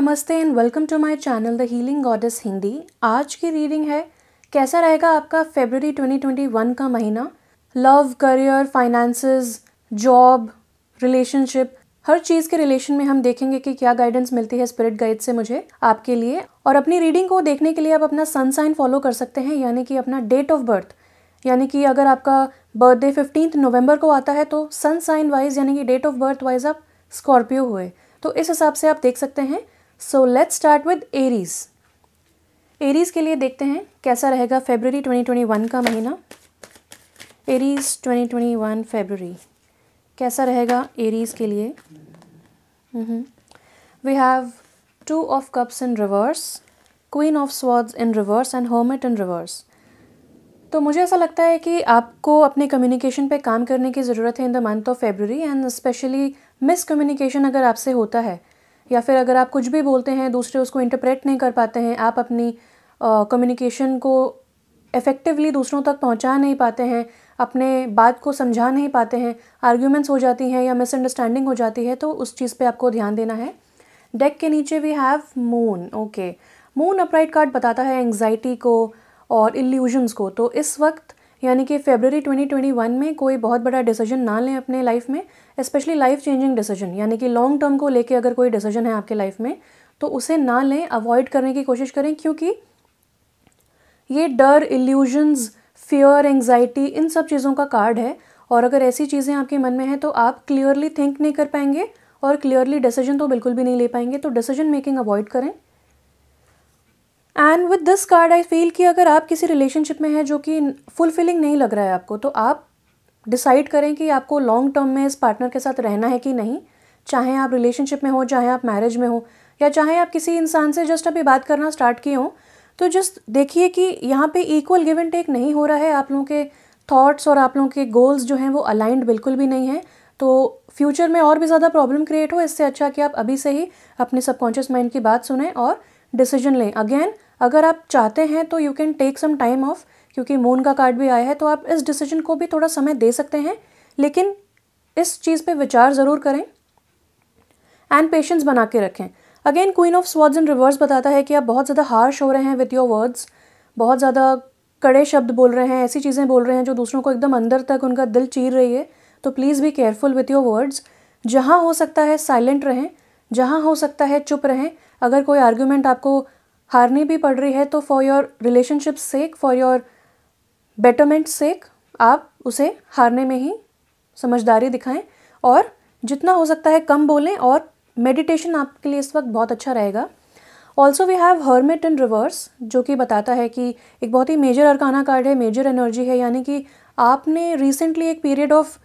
नमस्ते and welcome to my channel the healing goddess Hindi. आज की रीडिंग है कैसा रहेगा आपका फरवरी 2021 का महीना। Love, career, finances, job, relationship, हर चीज़ के रिलेशन में हम देखेंगे कि क्या गाइडेंस मिलती है स्पिरिट गाइड से मुझे आपके लिए। और अपनी रीडिंग को देखने के लिए आप अपना सन साइन फॉलो कर सकते हैं, यानी कि अपना डेट ऑफ बर्थ। यानी कि अगर आपका बर्थडे 15 नवंबर को आता है तो सन साइन वाइज यानी कि डेट ऑफ बर्थ वाइज आप स्कॉर्पियो हुए, तो इस हिसाब से आप देख सकते हैं। So let's start with Aries. Aries के लिए देखते हैं कैसा रहेगा फरवरी 2021 का महीना। एरीज 2021 फरवरी कैसा रहेगा एरीज के लिए। We have 2 of cups in reverse, queen of swords in reverse and hermit in reverse. तो मुझे ऐसा लगता है कि आपको अपने कम्युनिकेशन पे काम करने की ज़रूरत है इन the month of February, and specially miscommunication अगर आपसे होता है या फिर अगर आप कुछ भी बोलते हैं दूसरे उसको इंटरप्रेट नहीं कर पाते हैं, आप अपनी कम्युनिकेशन को इफ़ेक्टिवली दूसरों तक पहुंचा नहीं पाते हैं, अपने बात को समझा नहीं पाते हैं, आर्ग्यूमेंट्स हो जाती हैं या मिसअंडरस्टैंडिंग हो जाती है, तो उस चीज़ पे आपको ध्यान देना है। डेक के नीचे we have moon. Okay, moon upright card बताता है एंग्जाइटी को और इल्यूजन्स को। तो इस वक्त यानी कि फरवरी 2021 में कोई बहुत बड़ा डिसीजन ना लें अपने लाइफ में, स्पेशली लाइफ चेंजिंग डिसीजन, यानी कि लॉन्ग टर्म को लेके अगर कोई डिसीजन है आपके लाइफ में तो उसे ना लें, अवॉइड करने की कोशिश करें, क्योंकि ये डर, इल्यूजन्स, फियर, एंग्जाइटी, इन सब चीज़ों का कार्ड है। और अगर ऐसी चीज़ें आपके मन में हैं तो आप क्लियरली थिंक नहीं कर पाएंगे और क्लियरली डिसीजन तो बिल्कुल भी नहीं ले पाएंगे, तो डिसीजन मेकिंग अवॉइड करें। And with this card I feel कि अगर आप किसी रिलेशनशिप में हैं जो कि फुलफिलिंग नहीं लग रहा है आपको, तो आप डिसाइड करें कि आपको लॉन्ग टर्म में इस पार्टनर के साथ रहना है कि नहीं। चाहे आप रिलेशनशिप में हो, चाहे आप मैरिज में हो, या चाहे आप किसी इंसान से जस्ट अभी बात करना स्टार्ट किए हो, तो जस्ट देखिए कि यहाँ पे इक्वल गिव एंड टेक नहीं हो रहा है। आप लोगों के थॉट्स और आप लोगों के गोल्स जो हैं वो अलाइंड बिल्कुल भी नहीं है, तो फ्यूचर में और भी ज़्यादा प्रॉब्लम क्रिएट हो। इससे अच्छा कि आप अभी से ही अपने सबकॉन्शियस माइंड की बात सुने और डिसीजन लें। अगेन, अगर आप चाहते हैं तो you can take some time off, क्योंकि मून का कार्ड भी आया है, तो आप इस डिसीजन को भी थोड़ा समय दे सकते हैं, लेकिन इस चीज़ पे विचार ज़रूर करें एंड पेशेंस बना के रखें। Again, queen of swords in reverse बताता है कि आप बहुत ज़्यादा हार्श हो रहे हैं विथ योर वर्ड्स, बहुत ज़्यादा कड़े शब्द बोल रहे हैं, ऐसी चीज़ें बोल रहे हैं जो दूसरों को एकदम अंदर तक उनका दिल चीर रही है। तो please be careful with your words. जहाँ हो सकता है साइलेंट रहें, जहाँ हो सकता है चुप रहें। अगर कोई आर्ग्यूमेंट आपको हारनी भी पड़ रही है तो for your relationship sake, for your betterment sake, आप उसे हारने में ही समझदारी दिखाएं और जितना हो सकता है कम बोलें। और मेडिटेशन आपके लिए इस वक्त बहुत अच्छा रहेगा। Also we have hermit in reverse, जो कि बताता है कि एक बहुत ही मेजर अरकाना कार्ड है, मेजर एनर्जी है, यानी कि आपने रिसेंटली एक पीरियड ऑफ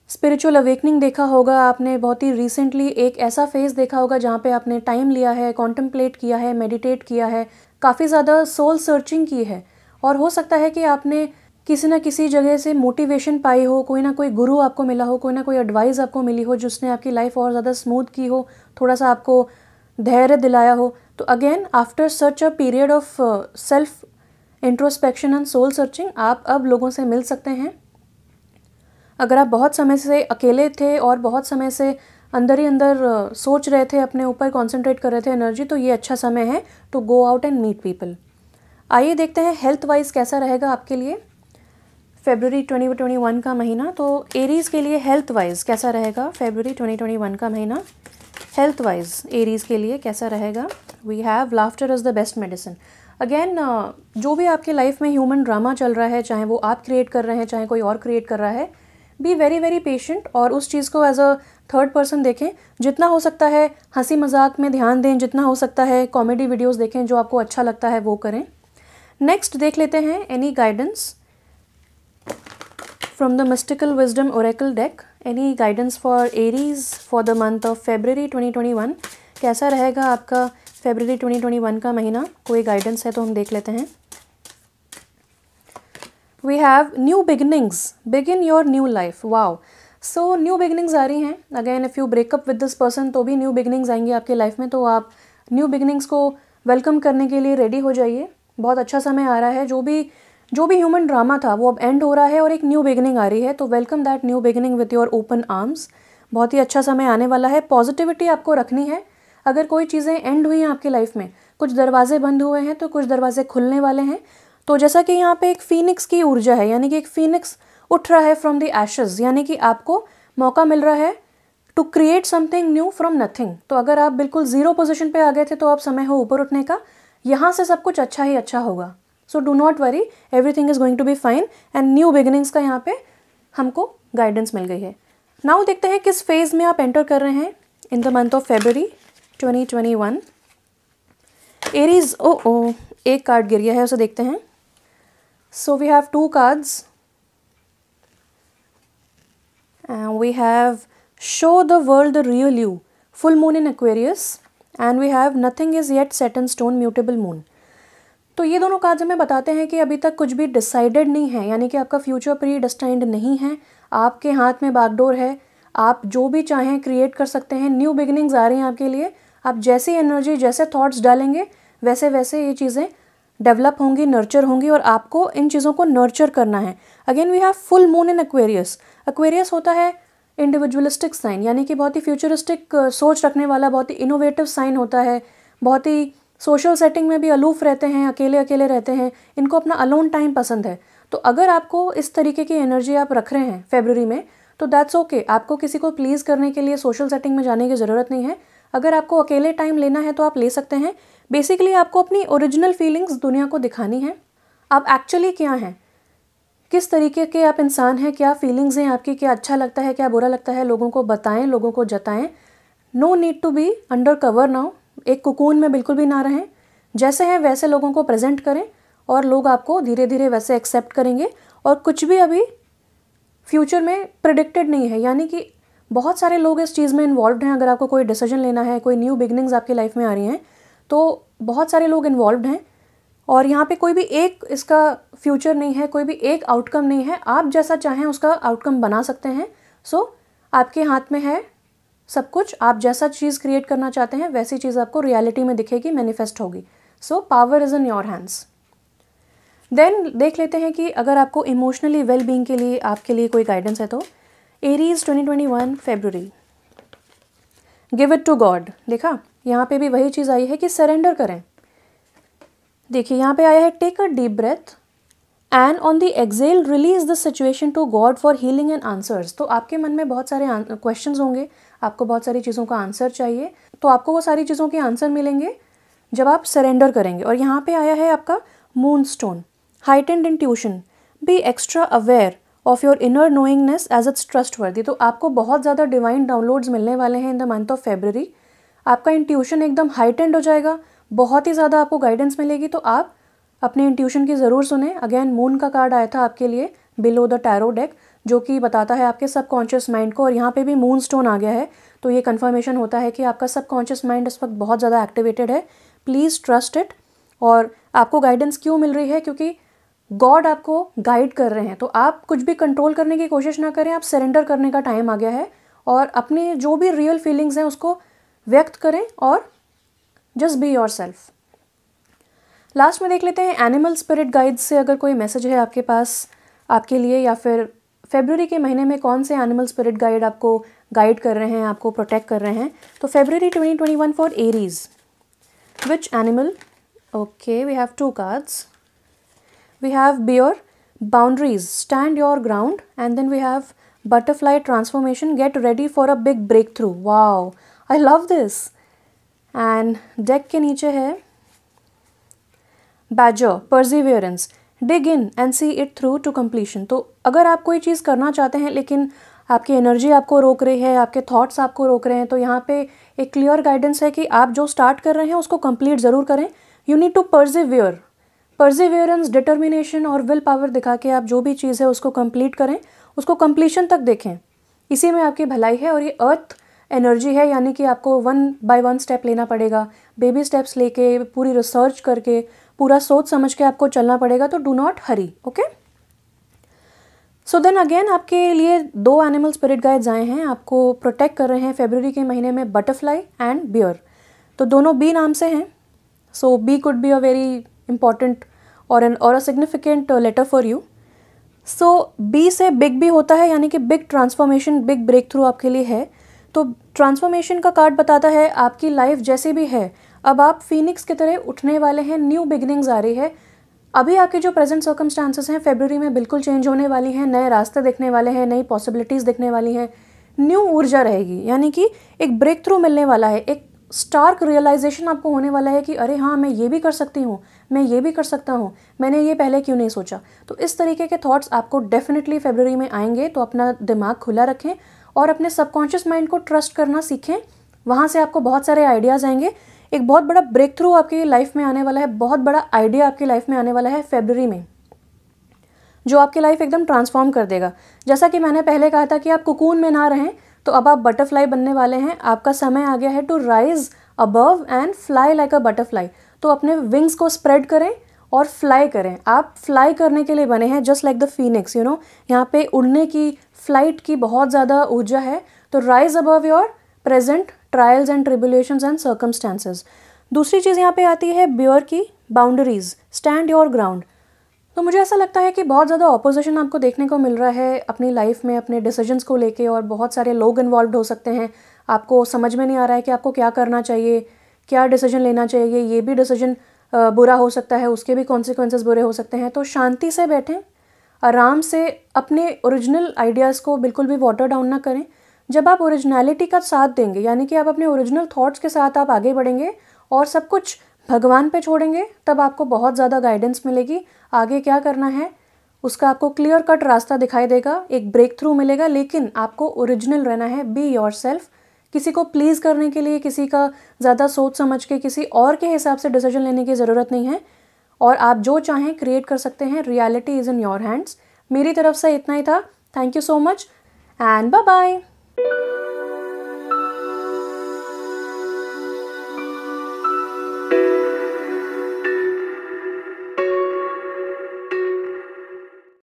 स्पिरिचुअल अवेकनिंग देखा होगा। आपने बहुत ही रिसेंटली एक ऐसा फेज़ देखा होगा जहाँ पे आपने टाइम लिया है, कॉन्टम्पलेट किया है, मेडिटेट किया है, काफ़ी ज़्यादा सोल सर्चिंग की है। और हो सकता है कि आपने किसी ना किसी जगह से मोटिवेशन पाई हो, कोई ना कोई गुरु आपको मिला हो, कोई ना कोई एडवाइस आपको मिली हो जिसने आपकी लाइफ और ज़्यादा स्मूथ की हो, थोड़ा सा आपको धैर्य दिलाया हो। तो again, after such a period of self introspection and soul searching, आप अब लोगों से मिल सकते हैं। अगर आप बहुत समय से अकेले थे और बहुत समय से अंदर ही अंदर सोच रहे थे, अपने ऊपर कॉन्सेंट्रेट कर रहे थे एनर्जी, तो ये अच्छा समय है to go out and meet people. आइए देखते हैं हेल्थ वाइज कैसा रहेगा आपके लिए फरवरी 2021 का महीना। तो एरीज़ के लिए हेल्थ वाइज कैसा रहेगा फरवरी 2021 का महीना। हेल्थ वाइज एरीज़ के लिए कैसा रहेगा। We have laughter is the best medicine. Again, जो भी आपके लाइफ में ह्यूमन ड्रामा चल रहा है, चाहे वो आप क्रिएट कर रहे हैं चाहे कोई और क्रिएट कर रहा है, बी वेरी वेरी पेशेंट और उस चीज़ को एज अ थर्ड पर्सन देखें। जितना हो सकता है हंसी मजाक में ध्यान दें, जितना हो सकता है कॉमेडी वीडियोस देखें, जो आपको अच्छा लगता है वो करें। नेक्स्ट देख लेते हैं any guidance from the mystical wisdom Oracle deck. Any guidance for Aries for the month of February 2021। कैसा रहेगा आपका फरवरी 2021 का महीना। कोई गाइडेंस है तो हम देख लेते हैं। We have new beginnings, begin your new life. Wow. So new beginnings आ रही हैं। Again, if you break up with this person तो भी new beginnings आएंगी आपके लाइफ में, तो आप new beginnings को वेलकम करने के लिए रेडी हो जाइए। बहुत अच्छा समय आ रहा है। जो भी ह्यूमन ड्रामा था वो अब एंड हो रहा है और एक न्यू बिगिनिंग आ रही है, तो welcome that new beginning with your open arms. बहुत ही अच्छा समय आने वाला है। पॉजिटिविटी आपको रखनी है। अगर कोई चीज़ें एंड हुई हैं आपकी लाइफ में, कुछ दरवाजे बंद हुए हैं तो कुछ दरवाजे खुलने वाले हैं। तो जैसा कि यहाँ पे एक फीनिक्स की ऊर्जा है, यानी कि एक फीनिक्स उठ रहा है फ्रॉम द एशेस, यानी कि आपको मौका मिल रहा है to create something new from nothing. तो अगर आप बिल्कुल ज़ीरो पोजीशन पे आ गए थे तो अब समय हो ऊपर उठने का। यहाँ से सब कुछ अच्छा ही अच्छा होगा। So do not worry, everything is going to be fine and new beginnings का यहाँ पे हमको गाइडेंस मिल गई है। नाउ देखते हैं किस फेज़ में आप एंटर कर रहे हैं in the month of February 2021। Aries, ओ एक कार्ड गिर गया है, उसे देखते हैं। So we have 2 cards and we have show the world the real you, full moon in Aquarius, and we have nothing is yet set in stone, mutable moon। तो ये दोनों कार्ड्स हमें बताते हैं कि अभी तक कुछ भी डिसाइडेड नहीं है, यानी कि आपका फ्यूचर प्री डिस्टाइंड नहीं है, आपके हाथ में बागडोर है, आप जो भी चाहें क्रिएट कर सकते हैं। न्यू बिगिनिंग्स आ रही हैं आपके लिए। आप जैसी एनर्जी, जैसे थॉट्स डालेंगे वैसे वैसे ये चीज़ें डेवलप होंगी, नर्चर होंगी, और आपको इन चीज़ों को नर्चर करना है। Again we have full moon in Aquarius. Aquarius होता है इंडिविजुअलिस्टिक साइन, यानी कि बहुत ही फ्यूचरिस्टिक सोच रखने वाला, बहुत ही इनोवेटिव साइन होता है। बहुत ही सोशल सेटिंग में भी अलूफ रहते हैं, अकेले अकेले रहते हैं, इनको अपना अलोन टाइम पसंद है। तो अगर आपको इस तरीके की एनर्जी आप रख रहे हैं फेब्रुअरी में तो दैट्स ओके। आपको किसी को प्लीज़ करने के लिए सोशल सेटिंग में जाने की ज़रूरत नहीं है। अगर आपको अकेले टाइम लेना है तो आप ले सकते हैं। बेसिकली आपको अपनी ओरिजिनल फीलिंग्स दुनिया को दिखानी है। आप एक्चुअली क्या हैं, किस तरीके के आप इंसान हैं, क्या फीलिंग्स हैं आपकी, क्या अच्छा लगता है, क्या बुरा लगता है, लोगों को बताएं, लोगों को जताएं। No need to be under cover now. एक कुकून में बिल्कुल भी ना रहें। जैसे हैं वैसे लोगों को प्रेजेंट करें और लोग आपको धीरे धीरे वैसे एक्सेप्ट करेंगे। और कुछ भी अभी फ्यूचर में प्रिडिक्टेड नहीं है, यानी कि बहुत सारे लोग इस चीज़ में इन्वॉल्व हैं। अगर आपको कोई डिसीजन लेना है, कोई न्यू बिगनिंग्स आपकी लाइफ में आ रही हैं तो बहुत सारे लोग इन्वॉल्व हैं। और यहाँ पे कोई भी एक इसका फ्यूचर नहीं है, कोई भी एक आउटकम नहीं है। आप जैसा चाहें उसका आउटकम बना सकते हैं। सो आपके हाथ में है सब कुछ। आप जैसा चीज़ क्रिएट करना चाहते हैं वैसी चीज़ आपको रियलिटी में दिखेगी, मैनिफेस्ट होगी। So power is in your hands. Then देख लेते हैं कि अगर आपको इमोशनली वेल बीइंग के लिए आपके लिए कोई गाइडेंस है तो Aries 2021 February, give it to God. देखा, यहाँ पे भी वही चीज़ आई है कि सरेंडर करें। देखिए यहाँ पे आया है take a deep breath and on the exhale release the situation to God for healing and answers. तो आपके मन में बहुत सारे क्वेश्चंस होंगे, आपको बहुत सारी चीज़ों का आंसर चाहिए, तो आपको वो सारी चीज़ों के आंसर मिलेंगे जब आप सरेंडर करेंगे। और यहाँ पे आया है आपका moon stone, heightened intuition, be extra aware of your inner knowingness as it's trustworthy। तो आपको बहुत ज़्यादा डिवाइन डाउनलोड्स मिलने वाले हैं in the month of February. आपका इंट्यूशन एकदम हाइटेंड हो जाएगा, बहुत ही ज़्यादा आपको गाइडेंस मिलेगी। तो आप अपने इंट्यूशन की ज़रूर सुने। अगेन मून का कार्ड आया था आपके लिए बिलो द टैरो डेक, जो कि बताता है आपके सबकॉन्शियस माइंड को। और यहाँ पे भी मून स्टोन आ गया है, तो ये कन्फर्मेशन होता है कि आपका सबकॉन्शियस माइंड इस वक्त बहुत ज़्यादा एक्टिवेटेड है। Please trust it. और आपको गाइडेंस क्यों मिल रही है? क्योंकि गॉड आपको गाइड कर रहे हैं। तो आप कुछ भी कंट्रोल करने की कोशिश ना करें, आप सरेंडर करने का टाइम आ गया है। और अपने जो भी रियल फीलिंग्स हैं उसको व्यक्त करें और just be your self. Last में देख लेते हैं एनिमल स्पिरिट गाइड्स से अगर कोई मैसेज है आपके पास आपके लिए, या फिर फेब्रुअरी के महीने में कौन से एनिमल स्पिरिट गाइड आपको गाइड कर रहे हैं, आपको प्रोटेक्ट कर रहे हैं। तो February 2021 for Aries, which animal? Okay, we have 2 cards. We have bear, boundaries, stand your ground, and then we have butterfly transformation, get ready for a big breakthrough. Wow, I love this. And deck के नीचे है badger, perseverance, dig in and see it through to completion। तो अगर आप कोई चीज़ करना चाहते हैं लेकिन आपकी एनर्जी आपको रोक रही है, आपके थॉट्स आपको रोक रहे हैं, तो यहाँ पे एक क्लियर गाइडेंस है कि आप जो स्टार्ट कर रहे हैं उसको कंप्लीट ज़रूर करें। You need to persevere. Perseverance, determination और विल पावर दिखा के आप जो भी चीज़ है उसको कंप्लीट करें, उसको कंप्लीशन तक देखें। इसी में आपकी भलाई है। और ये अर्थ एनर्जी है, यानी कि आपको 1 by 1 स्टेप लेना पड़ेगा। बेबी स्टेप्स लेके, पूरी रिसर्च करके, पूरा सोच समझ के आपको चलना पड़ेगा। तो do not hurry, okay. So then again आपके लिए 2 एनिमल स्पिरिट गाइड्स आए हैं, आपको प्रोटेक्ट कर रहे हैं फेब्रुअरी के महीने में, बटरफ्लाई एंड बियर। तो दोनों बी नाम से हैं। So B could be a very important or a significant letter for you। so B से बिग भी होता है, यानी कि big transformation, big breakthrough आपके लिए है। तो ट्रांसफॉर्मेशन का कार्ड बताता है आपकी लाइफ जैसी भी है, अब आप फीनिक्स की तरह उठने वाले हैं, न्यू बिगिनिंग्स आ रही है। अभी आपके जो प्रेजेंट सर्कमस्टांसेस हैं फरवरी में बिल्कुल चेंज होने वाली हैं, नए रास्ते दिखने वाले हैं, नई पॉसिबिलिटीज़ दिखने वाली हैं, न्यू ऊर्जा रहेगी, यानी कि एक ब्रेक थ्रू मिलने वाला है, एक स्टार्क रियलाइजेशन आपको होने वाला है कि अरे हाँ, मैं ये भी कर सकती हूँ, मैं ये भी कर सकता हूँ, मैंने ये पहले क्यों नहीं सोचा। तो इस तरीके के थॉट्स आपको डेफिनेटली फरवरी में आएंगे। तो अपना दिमाग खुला रखें और अपने सबकॉन्शियस माइंड को ट्रस्ट करना सीखें, वहाँ से आपको बहुत सारे आइडियाज़ आएंगे। एक बहुत बड़ा ब्रेक थ्रू आपकी लाइफ में आने वाला है, बहुत बड़ा आइडिया आपकी लाइफ में आने वाला है फरवरी में, जो आपकी लाइफ एकदम ट्रांसफॉर्म कर देगा। जैसा कि मैंने पहले कहा था कि आप कुकून में ना रहें, तो अब आप बटरफ्लाई बनने वाले हैं। आपका समय आ गया है to rise above and fly like a butterfly. तो अपने विंग्स को स्प्रेड करें और फ्लाई करें। आप फ्लाई करने के लिए बने हैं, just like the Phoenix, you know, यहाँ पे उड़ने की, फ्लाइट की बहुत ज़्यादा ऊर्जा है। तो rise above your present trials and tribulations and circumstances. दूसरी चीज़ यहाँ पे आती है बियर की बाउंड्रीज, स्टैंड योर ग्राउंड। तो मुझे ऐसा लगता है कि बहुत ज़्यादा ऑपोजिशन आपको देखने को मिल रहा है अपनी लाइफ में, अपने डिसीजंस को लेके, और बहुत सारे लोग इन्वॉल्व हो सकते हैं। आपको समझ में नहीं आ रहा है कि आपको क्या करना चाहिए, क्या डिसीजन लेना चाहिए। ये भी डिसीजन बुरा हो सकता है, उसके भी कॉन्सिक्वेंसेस बुरे हो सकते हैं। तो शांति से बैठें, आराम से अपने ओरिजिनल आइडियाज़ को बिल्कुल भी वाटर डाउन ना करें। जब आप ओरिजिनलिटी का साथ देंगे, यानी कि आप अपने ओरिजिनल थॉट्स के साथ आप आगे बढ़ेंगे और सब कुछ भगवान पे छोड़ेंगे, तब आपको बहुत ज़्यादा गाइडेंस मिलेगी। आगे क्या करना है उसका आपको क्लियर कट रास्ता दिखाई देगा, एक ब्रेक थ्रू मिलेगा। लेकिन आपको ओरिजिनल रहना है, बी योरसेल्फ। किसी को प्लीज़ करने के लिए, किसी का ज़्यादा सोच समझ के, किसी और के हिसाब से डिसीजन लेने की ज़रूरत नहीं है। और आप जो चाहें क्रिएट कर सकते हैं। Reality is in your hands. मेरी तरफ से इतना ही था। Thank you so much and bye bye.